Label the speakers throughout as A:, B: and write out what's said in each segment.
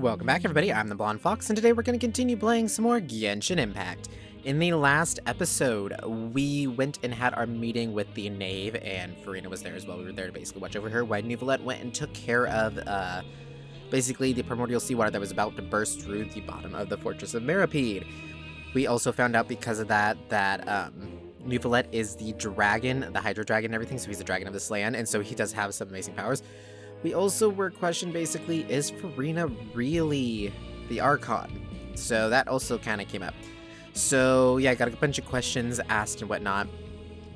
A: Welcome back, everybody. I'm the Blonde Fox, and today we're going to continue playing some more Genshin Impact. In the last episode, we went and had our meeting with the Knave, and Farina was there as well. We were there to basically watch over her, while Neuvillette went and took care of, basically the primordial seawater that was about to burst through the bottom of the Fortress of Mirapede. We also found out because of that, Neuvillette is the dragon, the Hydro Dragon and everything, so he's the dragon of this land, and so he does have some amazing powers. We also were questioned, basically, is Farina really the Archon? So that also kind of came up. So yeah, I got a bunch of questions asked and whatnot.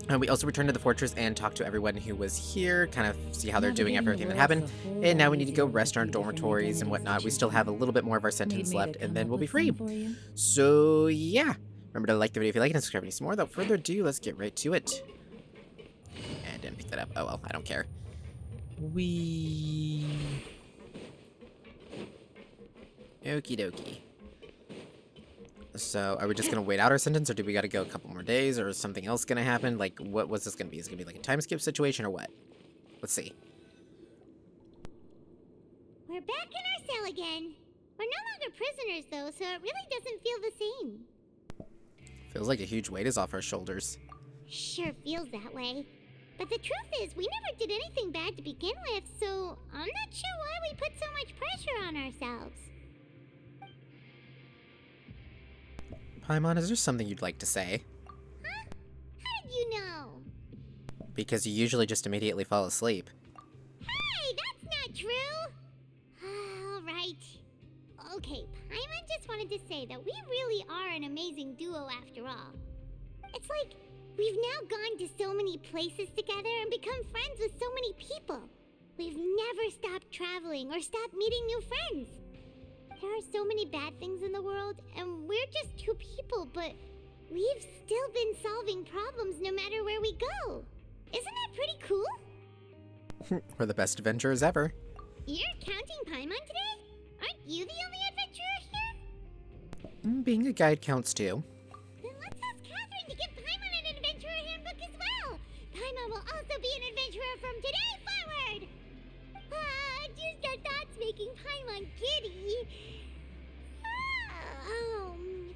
A: And we also returned to the fortress and talked to everyone who was here, kind of see how they're doing after everything that happened. And now we need to go rest in our dormitories and whatnot. We still have a little bit more of our sentence left, and then we'll be free. So yeah, remember to like the video if you like it and subscribe any more. Without further ado, let's get right to it. And didn't pick that up. Oh well, I don't care. Okie dokie. So, are we just gonna wait out our sentence, or do we gotta go a couple more days, or is something else gonna happen? Like, what's this gonna be? Is it gonna be like a time skip situation, or what? Let's see.
B: We're back in our cell again. We're no longer prisoners, though, so it really doesn't feel the same.
A: Feels like a huge weight is off our shoulders.
B: Sure feels that way. But the truth is, we never did anything bad to begin with, so I'm not sure why we put so much pressure on ourselves.
A: Paimon, is there something you'd like to say?
B: Huh? How did you know?
A: Because you usually just immediately fall asleep.
B: Hey, that's not true! Alright. Okay, Paimon just wanted to say that we really are an amazing duo after all. It's like, we've now gone to so many places together and become friends with so many people. We've never stopped traveling or stopped meeting new friends. There are so many bad things in the world, and we're just two people, but we've still been solving problems no matter where we go. Isn't that pretty cool?
A: We're the best adventurers ever.
B: You're counting Paimon today? Aren't you the only adventurer here?
A: Being a guide counts too.
B: Then let's ask Catherine to give Paimon an adventurer handbook as well. Paimon will also be an adventurer from today forward. Just our thoughts making Paimon giddy.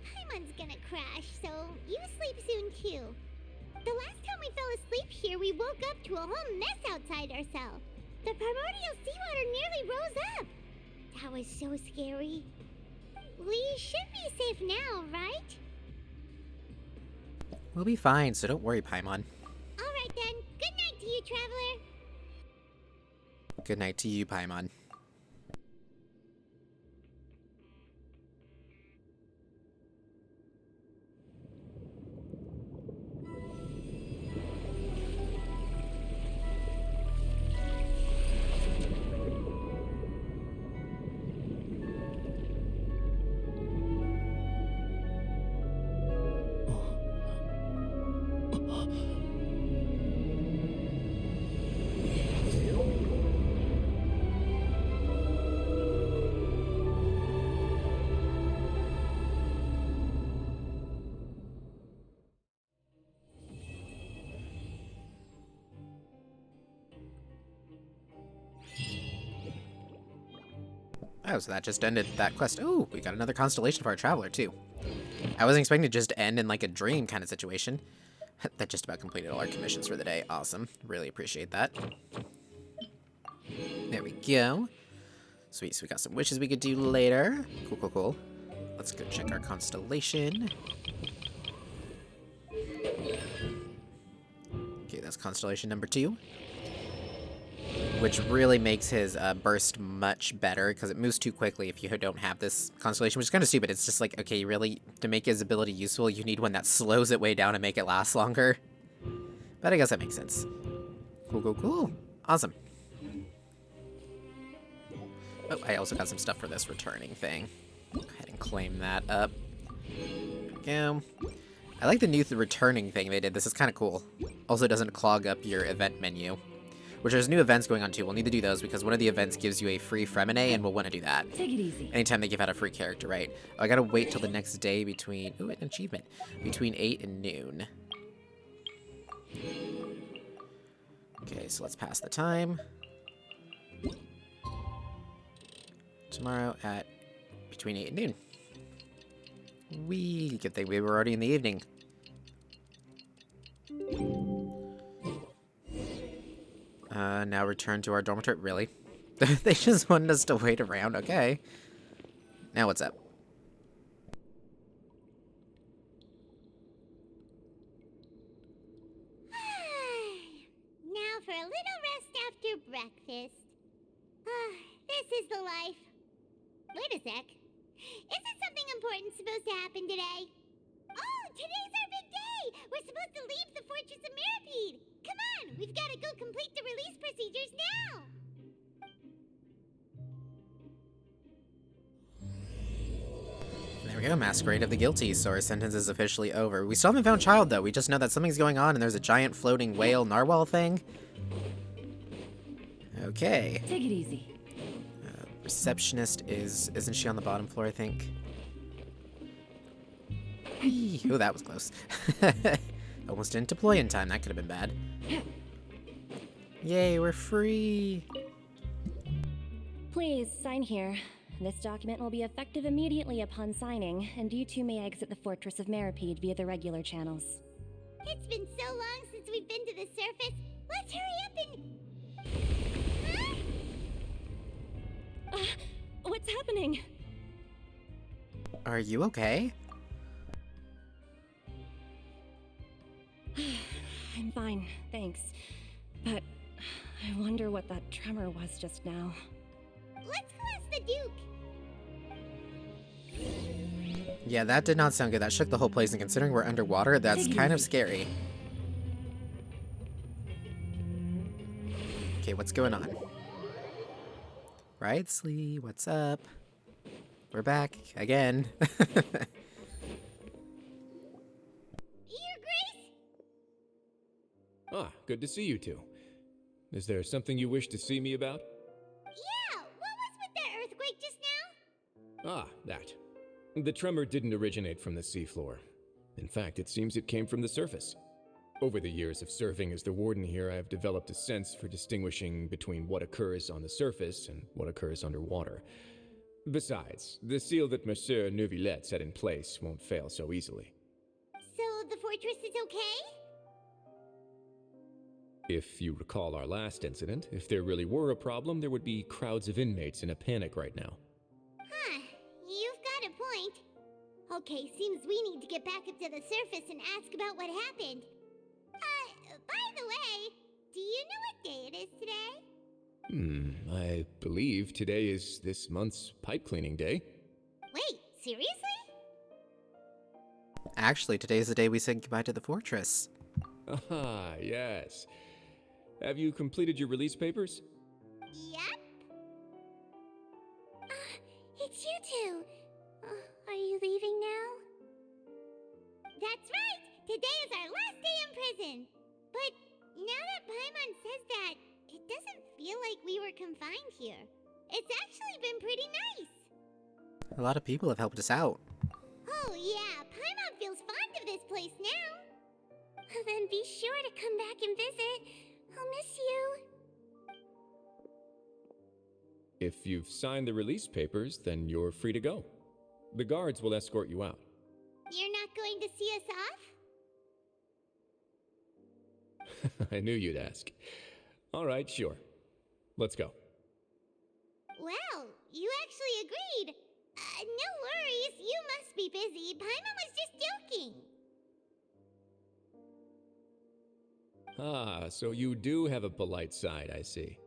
B: Paimon's gonna crash, so you sleep soon too. The last time we fell asleep here, we woke up to a whole mess outside our cell. The primordial seawater nearly rose up. That was so scary. We should be safe now, right?
A: We'll be fine, so don't worry, Paimon.
B: Alright then, good night to you, traveler.
A: Good night to you, Paimon. Oh, so that just ended that quest. Oh, we got another constellation for our traveler, too. I wasn't expecting it to just end in, like, a dream kind of situation. That just about completed all our commissions for the day. Awesome. Really appreciate that. There we go. Sweet, so we got some wishes we could do later. Cool, cool, cool. Let's go check our constellation. Okay, that's constellation number 2. Which really makes his burst much better, because it moves too quickly if you don't have this constellation, which is kind of stupid. It's just like, okay, really, to make his ability useful, you need one that slows it way down and make it last longer. But I guess that makes sense. Cool, cool, cool. Awesome. Oh, I also got some stuff for this returning thing. Go ahead and claim that up. There we go. I like the new returning thing they did. This is kind of cool. Also, it doesn't clog up your event menu. Which there's new events going on too. We'll need to do those because one of the events gives you a free Fremine, and we'll want to do that.
C: Take it easy.
A: Anytime they give out a free character, right? Oh, I gotta wait till the next day between... Ooh, an achievement. Between 8 and noon. Okay, so let's pass the time. Tomorrow at between 8 and noon. Good thing we were already in the evening. Now return to our dormitory. Really? They just wanted us to wait around. Okay. Now what's up?
B: Now for a little rest after breakfast. This is the life. Wait a sec. Isn't something important supposed to happen today? Oh, today's our big day! We're supposed to leave the Fortress of Mirapede! Come on, we've got to go complete the release procedures now!
A: There we go, Masquerade of the Guilty, so our sentence is officially over. We still haven't found Child, though. We just know that something's going on and there's a giant floating whale narwhal thing. Okay.
C: Take it easy.
A: Receptionist isn't she on the bottom floor, I think? Oh, that was close. Almost didn't deploy in time. That could have been bad. Yay, we're free!
C: Please, sign here. This document will be effective immediately upon signing, and you two may exit the Fortress of Mirapede via the regular channels.
B: It's been so long since we've been to the surface. Let's hurry up and... Huh?
C: What's happening?
A: Are you okay?
C: I'm fine, thanks. But I wonder what that tremor was just now.
B: Let's go ask the Duke.
A: Yeah, that did not sound good. That shook the whole place, and considering we're underwater, that's kind of scary. Okay, what's going on? Rightsley, what's up? We're back again.
B: Your Grace?
D: Ah, good to see you two. Is there something you wish to see me about?
B: Yeah, what was with that earthquake just now?
D: Ah, that. The tremor didn't originate from the seafloor. In fact, it seems it came from the surface. Over the years of serving as the warden here, I have developed a sense for distinguishing between what occurs on the surface and what occurs underwater. Besides, the seal that Monsieur Neuvillette set in place won't fail so easily.
B: So the fortress is okay?
D: If you recall our last incident, if there really were a problem, there would be crowds of inmates in a panic right now.
B: Huh, you've got a point. Okay, seems we need to get back up to the surface and ask about what happened. By the way, do you know what day it is today?
D: I believe today is this month's pipe cleaning day.
B: Wait, seriously?
A: Actually, today's the day we said goodbye to the fortress.
D: Ah, yes. Have you completed your release papers?
B: Yep. It's you two. Are you leaving now? That's right! Today is our last day in prison! But now that Paimon says that, it doesn't feel like we were confined here. It's actually been pretty nice.
A: A lot of people have helped us out.
B: Oh yeah, Paimon feels fond of this place now. Then be sure to come back and visit. I'll miss you.
D: If you've signed the release papers, then you're free to go. The guards will escort you out.
B: You're not going to see us off?
D: I knew you'd ask. All right, sure. Let's go.
B: Well, you actually agreed. No worries, you must be busy. Paimon was just joking.
D: Ah, so you do have a polite side, I see.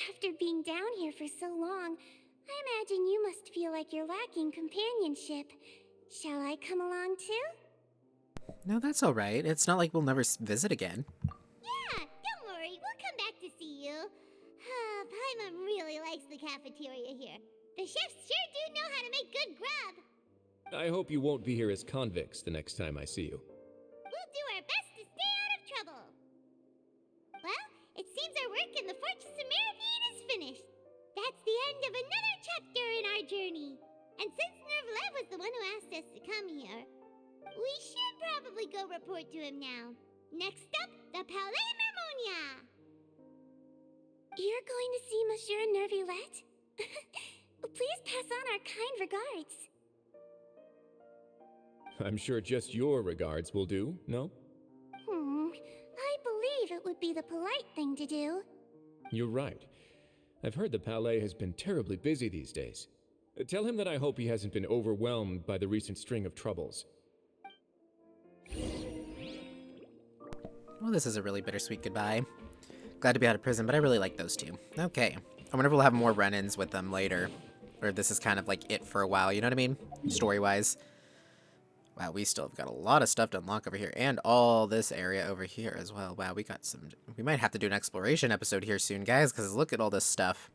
B: After being down here for so long, I imagine you must feel like you're lacking companionship. Shall I come along too?
A: No, that's alright. It's not like we'll never visit again.
B: Yeah, don't worry, we'll come back to see you. Paimon really likes the cafeteria here. The chefs sure do know how to make good grub.
D: I hope you won't be here as convicts the next time I see you.
B: We'll do our best to stay out of trouble. Well, it seems our work in the Fortress of Mirapede is finished. That's the end of another chapter in our journey. And since Neuvillette was the one who asked us to come here, we should probably go report to him now. Next up, the Palais Mermonia. You're going to see Monsieur Neuvillette?
C: Please pass on our kind regards.
D: I'm sure just your regards will do, no?
B: I believe it would be the polite thing to do.
D: You're right. I've heard the Palais has been terribly busy these days. Tell him that I hope he hasn't been overwhelmed by the recent string of troubles.
A: Well, this is a really bittersweet goodbye. Glad to be out of prison, but I really like those two. Okay. I wonder if we'll have more run-ins with them later. Or if this is kind of like it for a while, you know what I mean? Story-wise. Wow, we still have got a lot of stuff to unlock over here. And all this area over here as well. Wow, we got some... We might have to do an exploration episode here soon, guys, because look at all this stuff.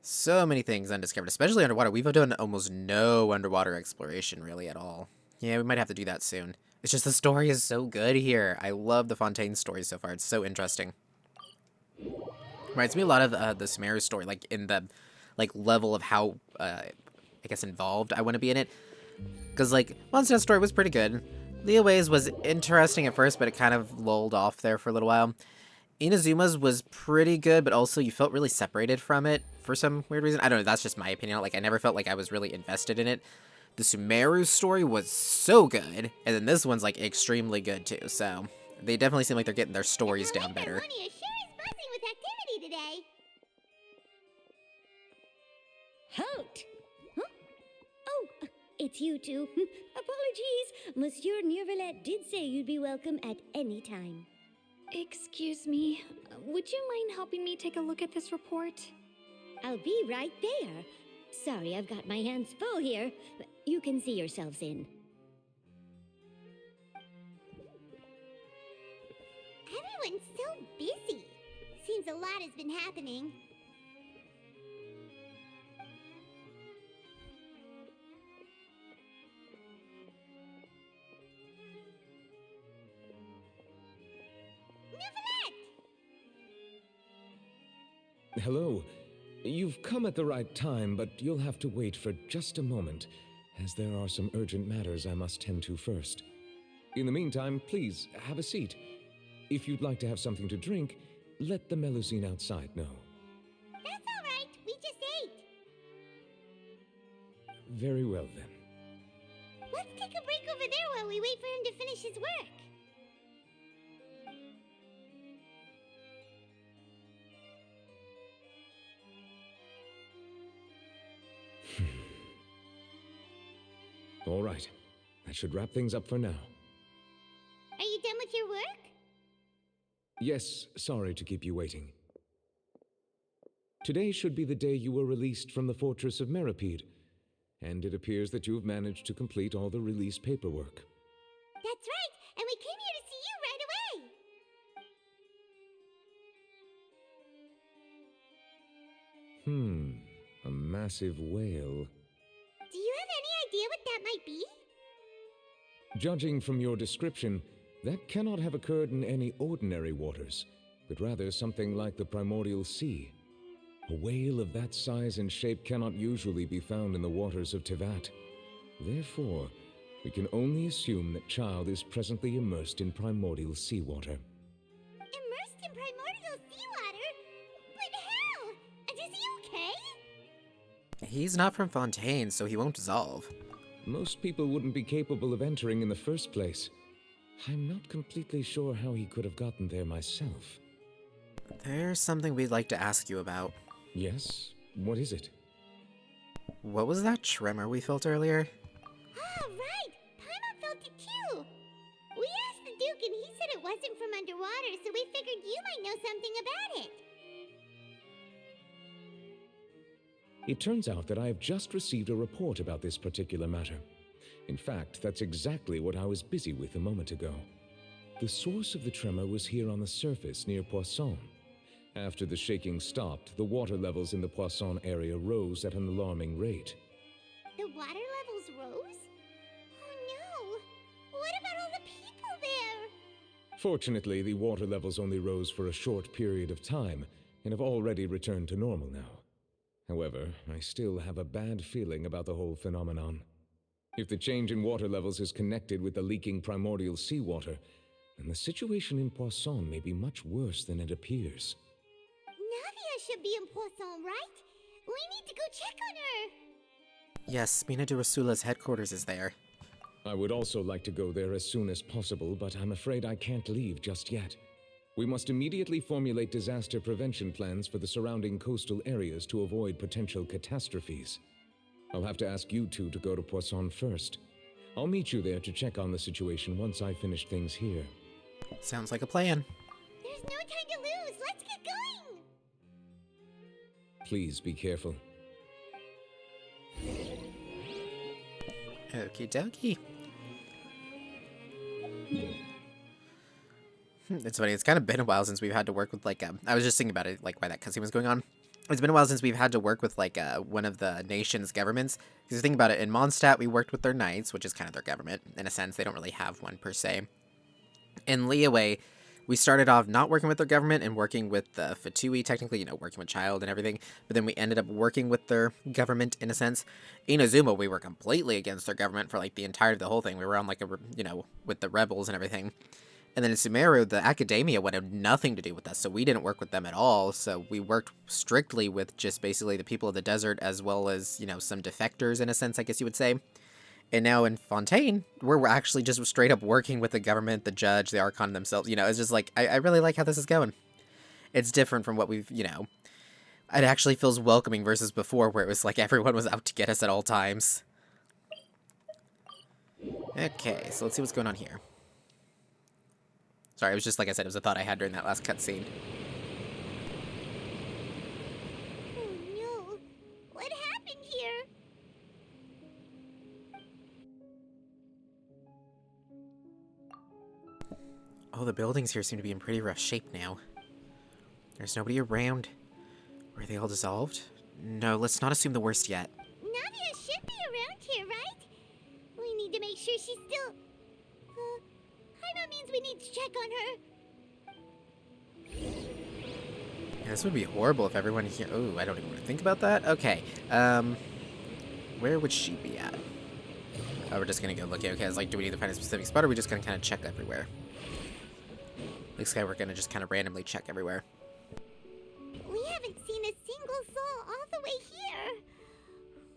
A: So many things undiscovered, especially underwater. We've done almost no underwater exploration, really, at all. Yeah, we might have to do that soon. It's just the story is so good here. I love the Fontaine story so far. It's so interesting. Reminds me a lot of the Sumeru story, like in the level of how, I guess, involved I want to be in it. Because, like, Mondstadt story was pretty good. Leoways was interesting at first, but it kind of lulled off there for a little while. Inazuma's was pretty good, but also you felt really separated from it for some weird reason. I don't know, that's just my opinion. Like, I never felt like I was really invested in it. The Sumeru story was so good, and then this one's, like, extremely good, too. So, they definitely seem like they're getting their stories down better.
B: Money sure is buzzing with activity today.
C: Halt! Huh? Oh, it's you two. Apologies. Monsieur Neuvillette did say you'd be welcome at any time.
E: Excuse me, would you mind helping me take a look at this report?
C: I'll be right there. Sorry, I've got my hands full here. You can see yourselves in.
B: Everyone's so busy. Seems a lot has been happening.
D: Hello. You've come at the right time, but you'll have to wait for just a moment, as there are some urgent matters I must tend to first. In the meantime, please, have a seat. If you'd like to have something to drink, let the Melusine outside know.
B: That's all right. We just ate.
D: Very well, then.
B: Let's take a break over there while we wait for him to finish his work.
D: All right. That should wrap things up for now.
B: Are you done with your work?
D: Yes, sorry to keep you waiting. Today should be the day you were released from the fortress of Meripede, and it appears that you've managed to complete all the release paperwork.
B: That's right, and we came here to see you right away.
D: A massive whale.
B: Do you have any idea what that might be?
D: Judging from your description, that cannot have occurred in any ordinary waters, but rather something like the primordial sea. A whale of that size and shape cannot usually be found in the waters of Tevat. Therefore, we can only assume that Child is presently immersed in primordial seawater.
B: Immersed in primordial seawater? But how? And is he okay?
A: He's not from Fontaine, so he won't dissolve.
D: Most people wouldn't be capable of entering in the first place. I'm not completely sure how he could have gotten there myself.
A: There's something we'd like to ask you about.
D: Yes? What is it?
A: What was that tremor we felt earlier?
B: Ah, right! Paimon felt it too! We asked the Duke and he said it wasn't from underwater, so we figured you might know something about it.
D: It turns out that I have just received a report about this particular matter. In fact, that's exactly what I was busy with a moment ago. The source of the tremor was here on the surface near Poisson. After the shaking stopped, the water levels in the Poisson area rose at an alarming rate.
B: The water levels rose? Oh no! What about all the people there?
D: Fortunately, the water levels only rose for a short period of time and have already returned to normal now. However, I still have a bad feeling about the whole phenomenon. If the change in water levels is connected with the leaking primordial seawater, then the situation in Poisson may be much worse than it appears.
B: Navia should be in Poisson, right? We need to go check on her!
A: Yes, Mina de Rasula's headquarters is there.
D: I would also like to go there as soon as possible, but I'm afraid I can't leave just yet. We must immediately formulate disaster prevention plans for the surrounding coastal areas to avoid potential catastrophes. I'll have to ask you two to go to Poisson first. I'll meet you there to check on the situation once I finish things here.
A: Sounds like a plan.
B: There's no time to lose! Let's get going!
D: Please be careful.
A: Okie dokie. It's funny, it's kind of been a while since we've had to work with, like, I was just thinking about it, like, why that cutscene was going on. It's been a while since we've had to work with, like, one of the nation's governments. Because think about it, in Mondstadt, we worked with their knights, which is kind of their government. In a sense, they don't really have one, per se. In Liyue, we started off not working with their government and working with the Fatui, technically, you know, working with Child and everything. But then we ended up working with their government, in a sense. Inazuma, we were completely against their government for, like, the entirety of the whole thing. We were on, like, you know, with the rebels and everything. And then in Sumeru, the academia wanted nothing to do with us, so we didn't work with them at all. So we worked strictly with just basically the people of the desert, as well as, you know, some defectors, in a sense, I guess you would say. And now in Fontaine, we're actually just straight up working with the government, the judge, the Archon themselves. You know, it's just like, I really like how this is going. It's different from what we've, you know, it actually feels welcoming versus before, where it was like everyone was out to get us at all times. Okay, so let's see what's going on here. Sorry, it was just, like I said, it was a thought I had during that last cutscene.
B: Oh no! What happened here?
A: Oh, the buildings here seem to be in pretty rough shape now. There's nobody around. Were they all dissolved? No, let's not assume the worst yet.
B: Navia should be around here, right? We need to make sure she's still... Paimon means we need to check on her.
A: Yeah, this would be horrible if everyone here... Oh, I don't even want to think about that. Okay, where would she be at? Oh, we're just gonna go look. Okay, I was like, do we need to find a specific spot, or are we just gonna kind of check everywhere? Looks like we're gonna just kind of randomly check everywhere.
B: We haven't seen a single soul all the way here.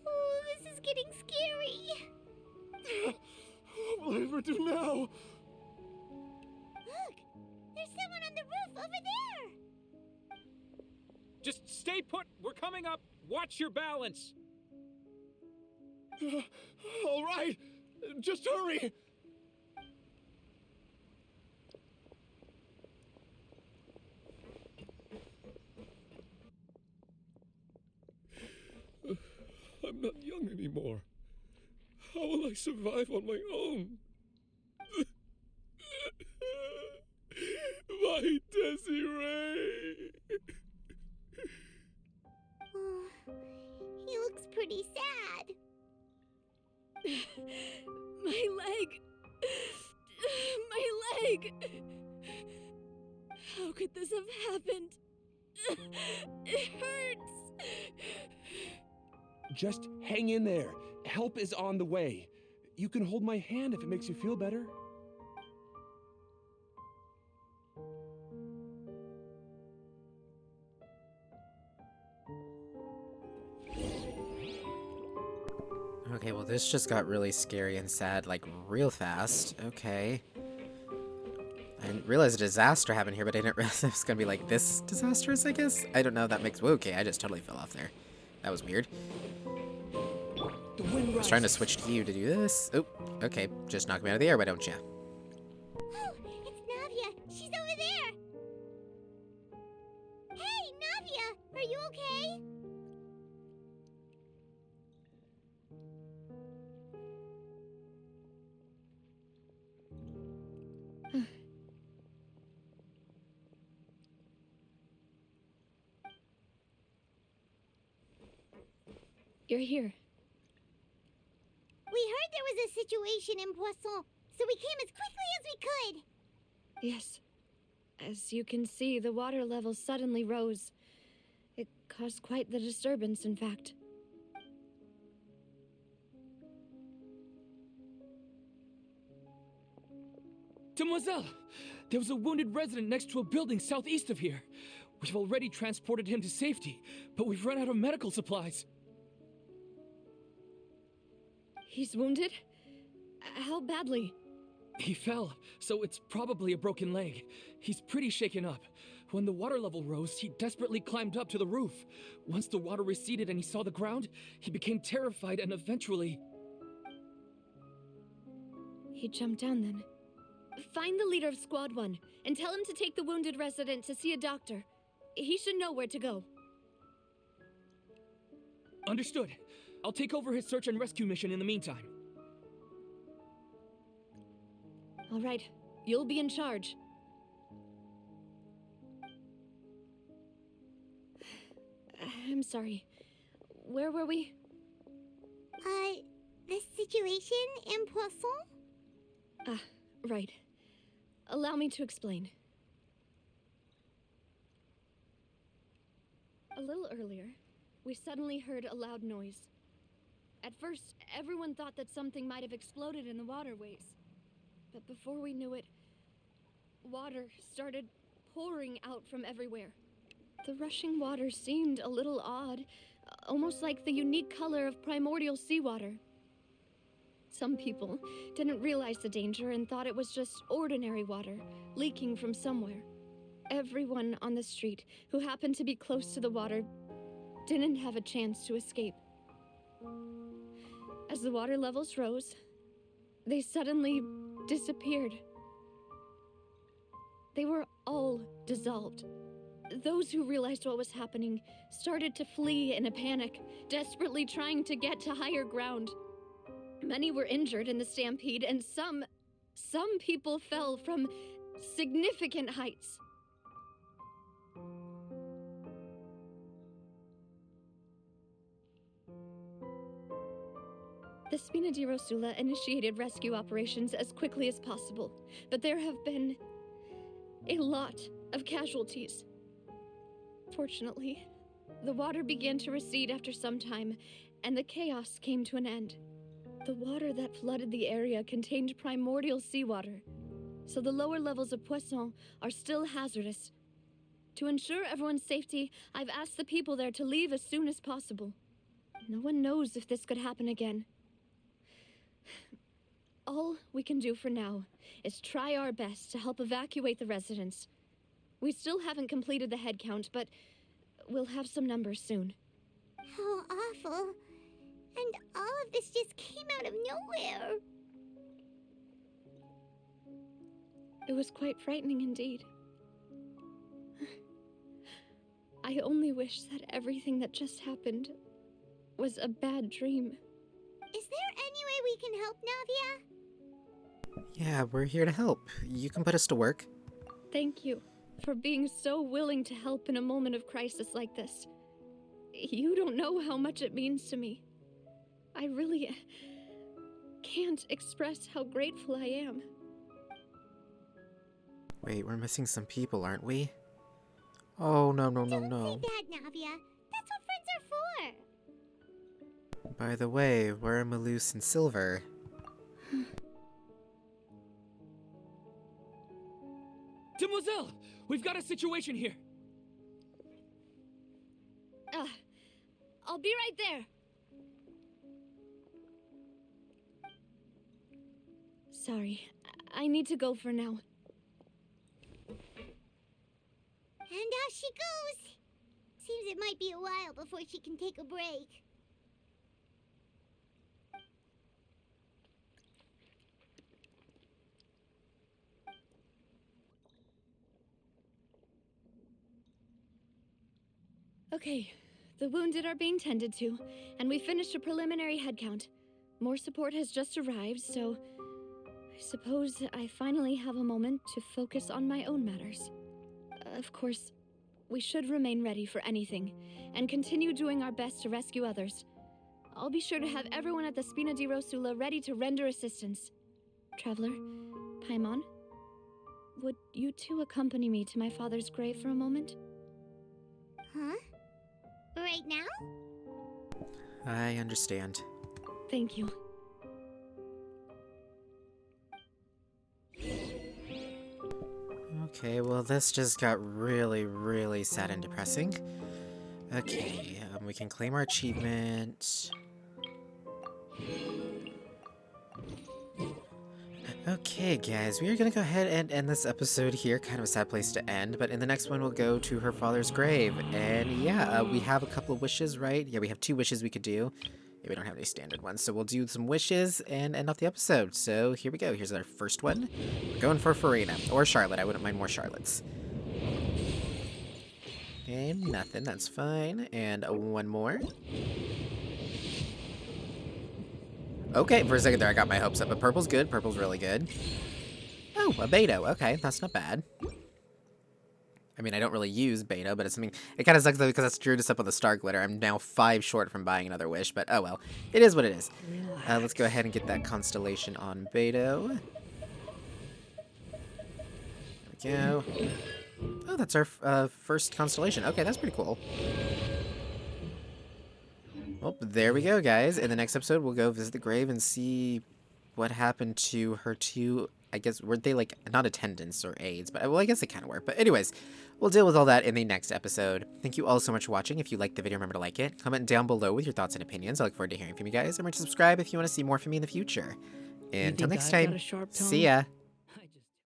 B: Oh, this is getting scary.
D: What will I ever do now?
B: Look, there's someone on the roof over there.
F: Just stay put. We're coming up. Watch your balance.
D: All right, just hurry. I'm not young anymore. How will I survive on my own? My Desiree!
B: Oh, he looks pretty sad.
C: My leg! My leg! How could this have happened? It hurts!
G: Just hang in there. Help is on the way. You can hold my hand if it makes you feel better.
A: Okay, well this just got really scary and sad, like, real fast. Okay. I didn't realize a disaster happened here, but I didn't realize it was gonna be, like, this disastrous, I guess? I don't know, that makes... Whoa, okay, I just totally fell off there. That was weird. I was trying to switch to you to do this. Oh, okay, just knock me out of the air, why don't you?
B: Oh, it's Navia. She's over there. Hey, Navia, are you okay?
E: You're here.
B: We heard there was a situation in Poisson, so we came as quickly as we could.
E: Yes. As you can see, the water level suddenly rose. It caused quite the disturbance, in fact.
F: Demoiselle! There was a wounded resident next to a building southeast of here.
G: We've already transported him to safety, but we've run out of medical supplies.
E: He's wounded? How badly?
G: He fell, so it's probably a broken leg. He's pretty shaken up. When the water level rose, he desperately climbed up to the roof. Once the water receded and he saw the ground, he became terrified and eventually...
E: He jumped down then. Find the leader of Squad 1 and tell him to take the wounded resident to see a doctor. He should know where to go.
G: Understood. I'll take over his search and rescue mission in the meantime.
E: All right, you'll be in charge. I'm sorry. Where were we?
B: The situation in Poisson?
E: Right. Allow me to explain. A little earlier, we suddenly heard a loud noise. At first, everyone thought that something might have exploded in the waterways. But before we knew it, water started pouring out from everywhere. The rushing water seemed a little odd, almost like the unique color of primordial seawater. Some people didn't realize the danger and thought it was just ordinary water, leaking from somewhere. Everyone on the street who happened to be close to the water didn't have a chance to escape. As the water levels rose, they suddenly disappeared. They were all dissolved. Those who realized what was happening started to flee in a panic, desperately trying to get to higher ground. Many were injured in the stampede, and some people fell from significant heights. The Spina di Rosula initiated rescue operations as quickly as possible, but there have been a lot of casualties. Fortunately, the water began to recede after some time, and the chaos came to an end. The water that flooded the area contained primordial seawater, so the lower levels of Poisson are still hazardous. To ensure everyone's safety, I've asked the people there to leave as soon as possible. No one knows if this could happen again. All we can do for now is try our best to help evacuate the residents. We still haven't completed the head count, but we'll have some numbers soon.
B: How awful. And all of this just came out of nowhere.
E: It was quite frightening indeed. I only wish that everything that just happened was a bad dream.
B: Is there any way we can help, Navia?
A: Yeah, we're here to help. You can put us to work.
E: Thank you for being so willing to help in a moment of crisis like this. You don't know how much it means to me. I really can't express how grateful I am.
A: Wait, we're missing some people, aren't we? Oh, no.
B: Don't say that, Navia. That's what friends are for.
A: By the way, where are Malus and Silver?
G: Demoiselle! We've got a situation here!
E: I'll be right there. Sorry, I need to go for now.
B: And off she goes. Seems it might be a while before she can take a break.
E: Okay, the wounded are being tended to, and we finished a preliminary head count. More support has just arrived, so I suppose I finally have a moment to focus on my own matters. Of course, we should remain ready for anything, and continue doing our best to rescue others. I'll be sure to have everyone at the Spina di Rosula ready to render assistance. Traveler, Paimon, would you two accompany me to my father's grave for a moment?
B: Huh? Right now?
A: I understand.
E: Thank you.
A: Okay, well, this just got really, really sad and depressing. Okay, we can claim our achievement. Okay, guys, we are gonna go ahead and end this episode here. Kind of a sad place to end, but in the next one, we'll go to her father's grave. And yeah, we have a couple of wishes, right? Yeah, we have 2 wishes we could do. Yeah, we don't have any standard ones, so we'll do some wishes and end off the episode. So here we go. Here's our first one. We're going for Farina, or Charlotte. I wouldn't mind more Charlottes. Okay, nothing. That's fine. And one more. Okay, for a second there I got my hopes up, but purple's good. Purple's really good. Oh, a Beto. Okay, that's not bad. I mean, I don't really use Beto, but it's something. It kind of sucks though because I screwed us up on the star glitter. I'm now 5 short from buying another wish, but oh well. It is what it is. Let's go ahead and get that constellation on Beto. There we go. Oh, that's our first constellation. Okay, that's pretty cool. Well, there we go, guys. In the next episode, we'll go visit the grave and see what happened to her 2, I guess, were they, like, not attendants or aides, but, well, I guess they kind of were. But anyways, we'll deal with all that in the next episode. Thank you all so much for watching. If you liked the video, remember to like it. Comment down below with your thoughts and opinions. I look forward to hearing from you guys. Remember to subscribe if you want to see more from me in the future. And until next time, see ya!